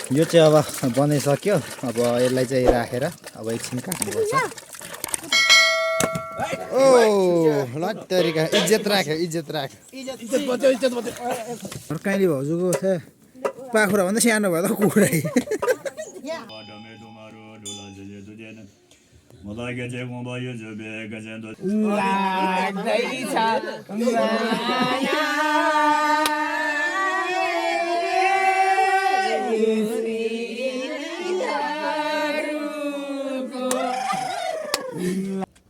यो चाहिँ अब बनाइसक्यो। अब यसलाई चाहिँ राखेर अब एकछिन काट्नुपर्छ। ओ लट्टरीका इज्जत राख्यो, इज्जत राख्यो। काइली भाउजूको पाखुरा भन्दा सानो भयो त कुखुरा।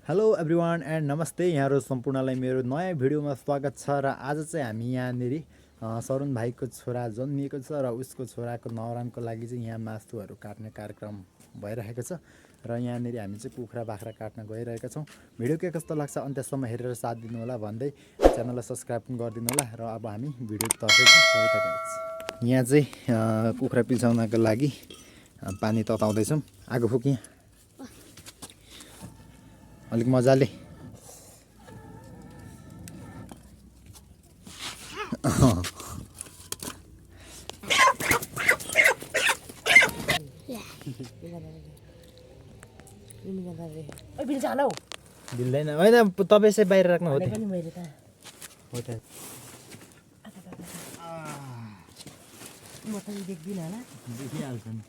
हेलो एभ्रिवान एन्ड नमस्ते, यहाँहरू सम्पूर्णलाई मेरो नयाँ भिडियोमा स्वागत छ। र आज चाहिँ हामी यहाँनिर सरुण भाइको छोरा जन्मिएको छ र उसको छोराको न्वारानको लागि चाहिँ यहाँ मासुहरू काट्ने कार्यक्रम भइरहेको छ। र यहाँनिर हामी चाहिँ कुखुरा बाख्रा काट्न गइरहेका छौँ। भिडियो के कस्तो लाग्छ अन्त्यसम्म हेरेर साथ दिनु होला भन्दै च्यानललाई सब्सक्राइब पनि गरिदिनु होला। र अब हामी भिडियोतर्फ छौँ। यहाँ चाहिँ कुखुरा पिल्साउनको लागि पानी तताउँदैछौँ। आगो फुक यहाँ अलिक मजाले। बिल्दैन होइन, तपाईँ चाहिँ बाहिर राख्नु हो त। म त देख्दिनँ होला, देखिहाल्छ नि।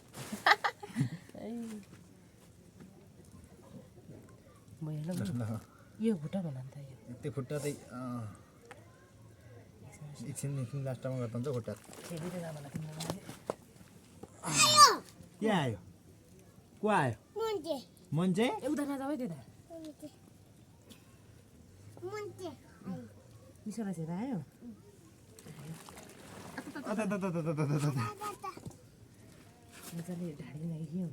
यो खुट्टा भन त, त्यो खुट्टा चाहिँ एकछिन लास्टमा गर्दा हुन्छ खुट्टा। के आयो? को आयो? मान्छे उता नजाऊ है त्यता। ईश्वर चाहिँ आयो। मजाले ढाडी लाग्यो।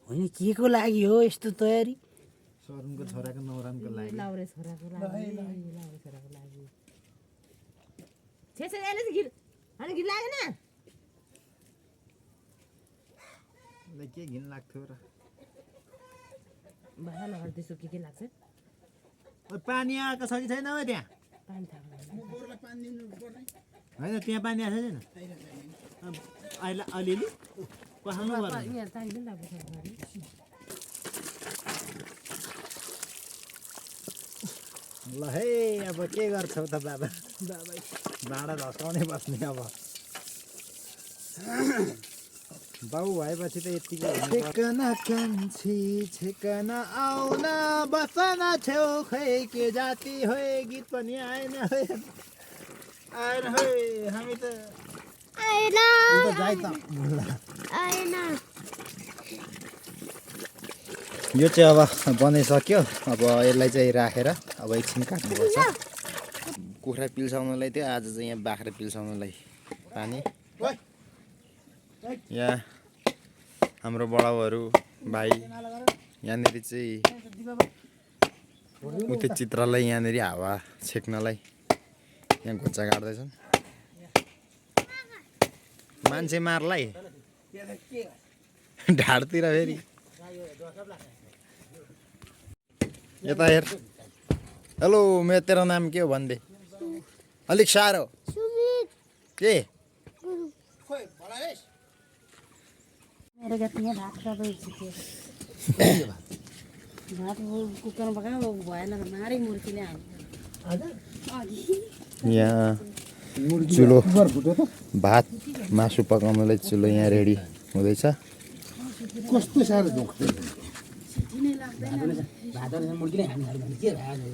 होइन के को लागि हो यस्तो तयारी? सरुनको छोराको न्वारानको लागि। लाउरे छोराको लागि, लाउरे छोराको लागि। छे छे एले गिर, अनि गिर लागेन। मलाई के घिन लाग्थ्यो र? बाहा नगर त्यसो के लाग्छ? पानी आएको छ कि छैन हो त्यहाँ? पानी थाहा होइन त्यहाँ पानी आएको छैन अहिले अलिअलि पखाल्नु पर्छ। यहाँ चाहिँदैन त अब। ल है अब के गर्छौ त बाबा? भाँडा धस्काउने बस्ने अब बाउ भएपछि त यतिकै। छेकन कान्छी छेकन आउन बसन छेउ खै के जाति हो, गीत पनि आएन आएन है। हामी त आएन जाइ त। यो चाहिँ अब बनाइसक्यो। अब यसलाई चाहिँ राखेर अब एकछिन काट्नुपर्छ। कुखुरा पिल्साउनलाई थियो, आज चाहिँ यहाँ बाख्रा पिल्साउनलाई पानी। यहाँ हाम्रो बडाउहरू भाइ यहाँनिर चाहिँ उतै चित्रलाई यहाँनिर हावा छेक्नलाई यहाँ घुच्चा काट्दैछन्। मान्छे मार्लाई ढाडतिर फेरि यता हेर। हेलो तेरो नाम के हो भन्दे? अलिक साह्रो के? मेरो गतिमा भात सबै छिट्यो। भात कुकरमा पकायो भएन त मारै मुर्कीले हाल्यो। यहाँ चुलो भात मासु पकाउनलाई चुलो यहाँ रेडी हुँदैछ। कस्तो साह्रो दुख्छ।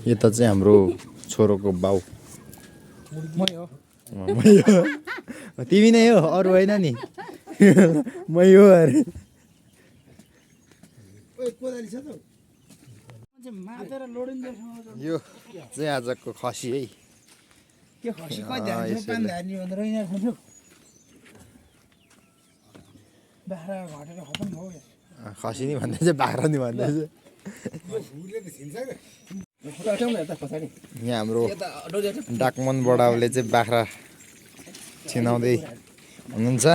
यता चाहिँ हाम्रो छोरोको बाउ। तिमी नै हो, अरू होइन नि। मै हो अरे। यो चाहिँ आजको खसी है। खसी नि भन्दैछ, बाख्रा नि भन्दैछ। यहाँ हाम्रो डाकमन बडाउले चाहिँ बाख्रा छिनाउँदै हुनुहुन्छ।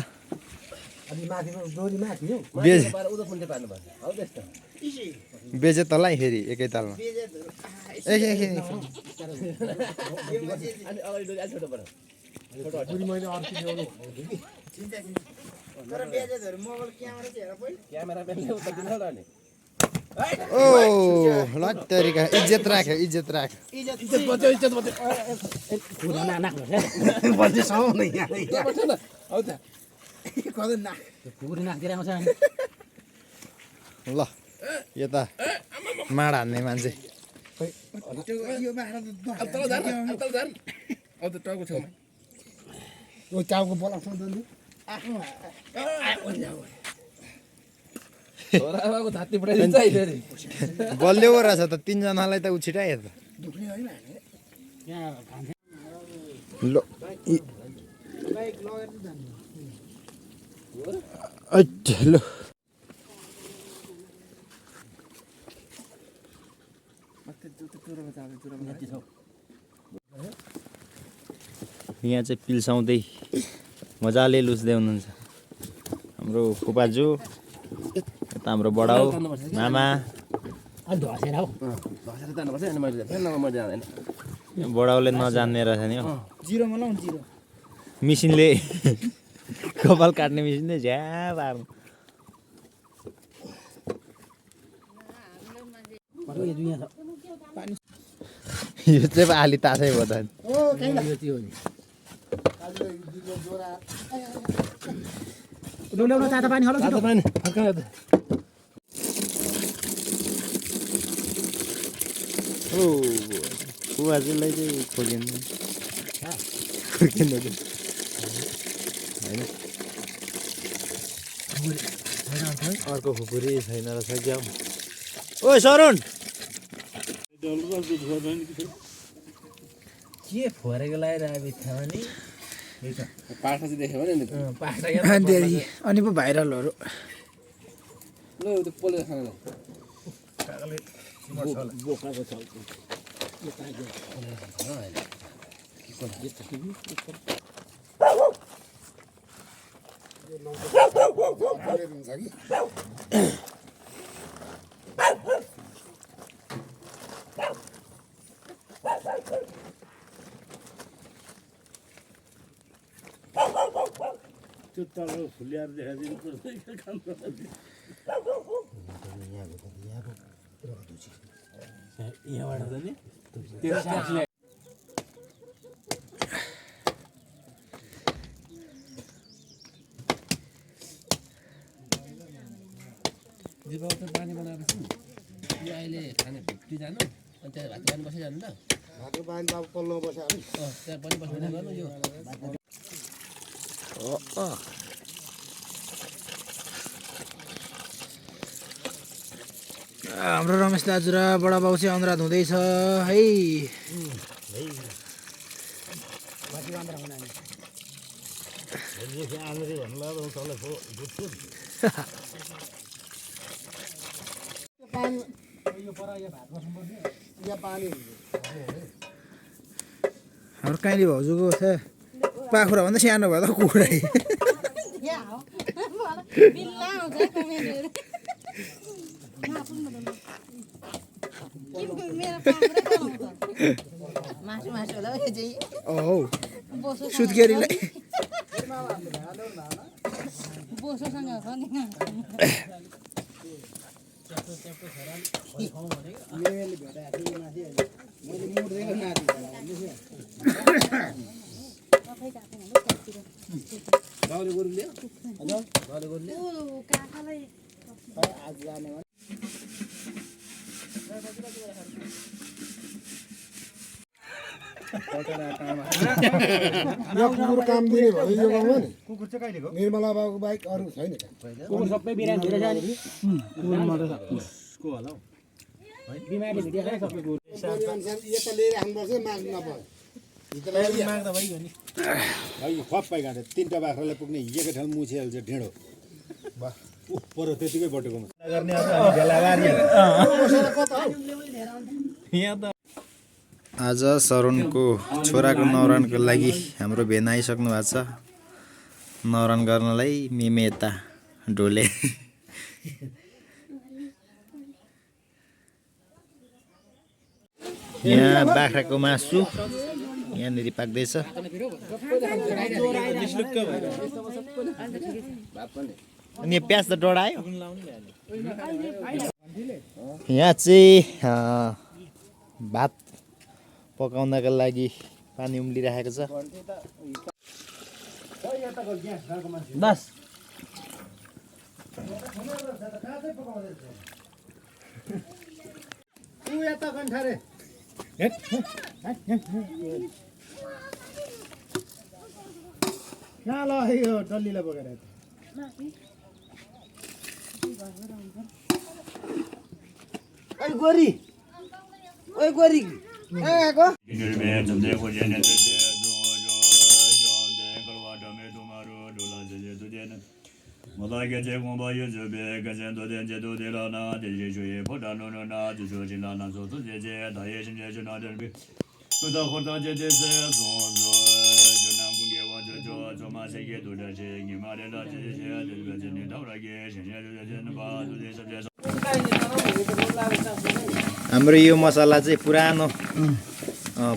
बेचे तँलाई फेरि एकैतालमा बुढी मैले अर्को ल्याउनु ओ लट्टरीका इज्जत राख्यो इज्जत राख्यो ल यता माड हान्ने मान्छे टाउको बोलाउँछ बलियो रहेछ त तिनजनालाई त उ छिटायो त ल ल यहाँ चाहिँ पिल्साउँदै मजाले लुच्दै हुनुहुन्छ हाम्रो फुपाजु यता हाम्रो बडाउ मामा बडाउले नजान्ने रहेछ नि हौ मिसिनले कपाल काट्ने मिसिनले झ्या पार्नु यो चाहिँ आली तासै भयो त तातो पानी होला ओ फुवाजुलाई चाहिँ खोकिँदैन होइन अर्को खुकुरी छैन रहेछ क्या ओ सरुण के फोरेको लगाइरहेको बित्थामा नि पाठा चाहिँ देख्यो भने अनि पो भाइरलहरू ल त्यो पोलेर खाना बोकाको छ त्यो तल फुल्याएर देखाइदिनु पर्छ यहाँबाट त नि दिपावली त पानी बनाएर छु यो अहिले खाने भित्री जानु अनि त्यहाँ भात खानु बसिरहनु त भात पानी त अब पल्लो बस्यो त्यहाँ पनि बस्नु गर्नु यो हाम्रो रमेश दाजु र बडा बाउ चाहिँ अनुराध हुँदैछ है हाम्रो काइली भाउजूको छ पाखुरा भन्दा सानो भयो त कुखुरा सुत्केरीलाई यो कुकुर काम दिने भयो यो गाउँमा नि कुकुर चाहिँ कहिलेको निर्मला बाबुको बाइक अरू छैन कुकुर सबै बिरामी भइरहेछ नि कुकुर मर्छ को होला हौ बिमारी भेटिरहेछ सबै कुकुर यता लिएर आउनुपर्छ माग्नु नपर्छ माग्दा भइगयो नि खप्पै घाँटे तिनवटा बाख्रालाई पुग्ने एकै ठाउँ मुछिहाल्छ ढेँडो पर त्यतिकै बटेको आज सरुणको छोराको न्वारानको लागि हाम्रो भेना आइसक्नु भएको छ न्वारान गर्नलाई मेमे यता ढोले यहाँ बाख्राको मासु यहाँनिर पाक्दैछ। अनि प्याज त डढायो। यहाँ चाहिँ भात पकाउनका लागि पानी उम्लिरहेको छ। बस कहाँ लग्यो डल्लीलाई बोकेर? ओइ गोरी आएको हाम्रो यो मसला चाहिँ पुरानो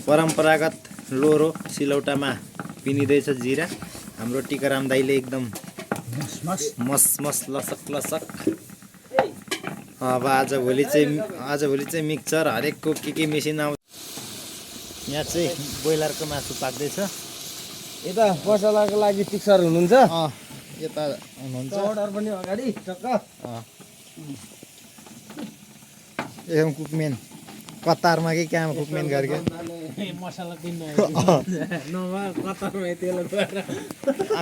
परम्परागत लोरो सिलौटामा पिनिँदैछ जिरा। हाम्रो टिकाराम दाइले एकदम मस लसक लसक। अब आजभोलि चाहिँ मिक्सचर हरेकको के मेसिन आउँछ। यहाँ चाहिँ ब्रोइलरको मासु पाक्दैछ। यता मसलाको लागि पिक्चर हुनुहुन्छ यता हुनुहुन्छ अर्डर पनि अगाडि टक्क एकदम कुकमेन कतारमा कि कहाँ कुकमेन गरेको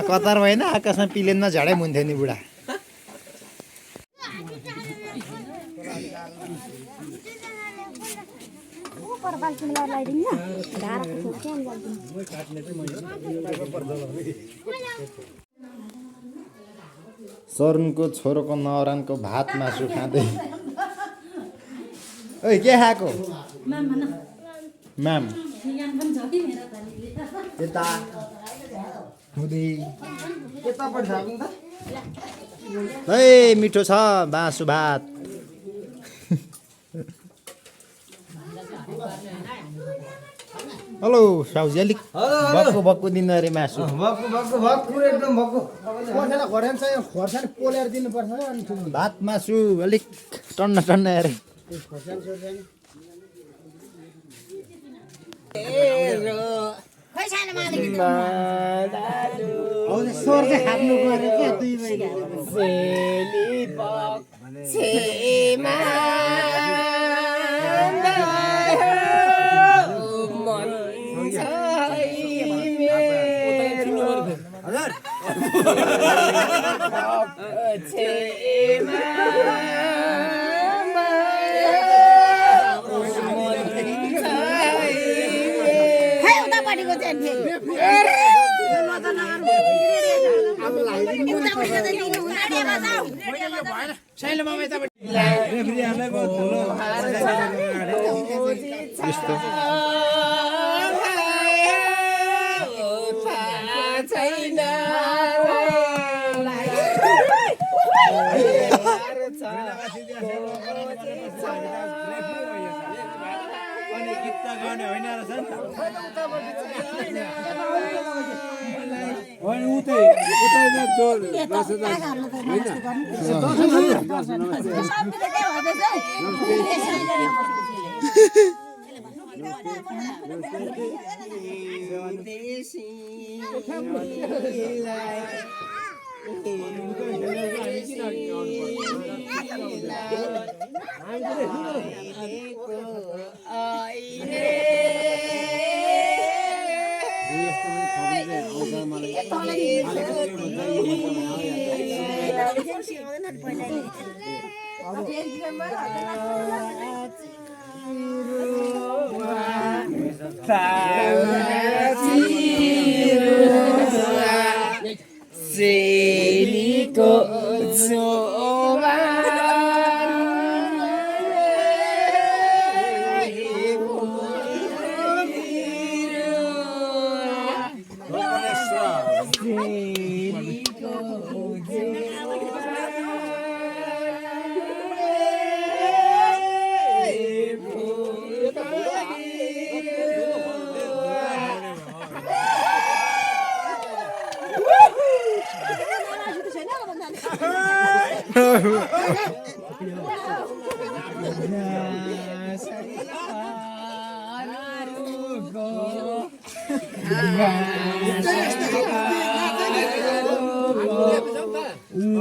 कतारमा होइन आकाशमा प्लेनमा झडै मुन्थ्यो नि बुढा। सरुनको छोरोको नौरानको भात मासु खाँदै। ओइ के खाएको? म्याम यता हुँदै है मिठो छ मासु भात। हेलो साउजी अलिक भक्कु भक्कु दिनु अरे मासु। एकदम भक्कु खोर्सानी पोलेर दिनुपर्छ। भात मासु अलिक टन्न टन्न अरे। स्वर चाहिँ खाप्नु पऱ्यो क्या दुई महिना।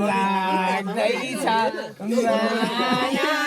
लाग्दैछ माया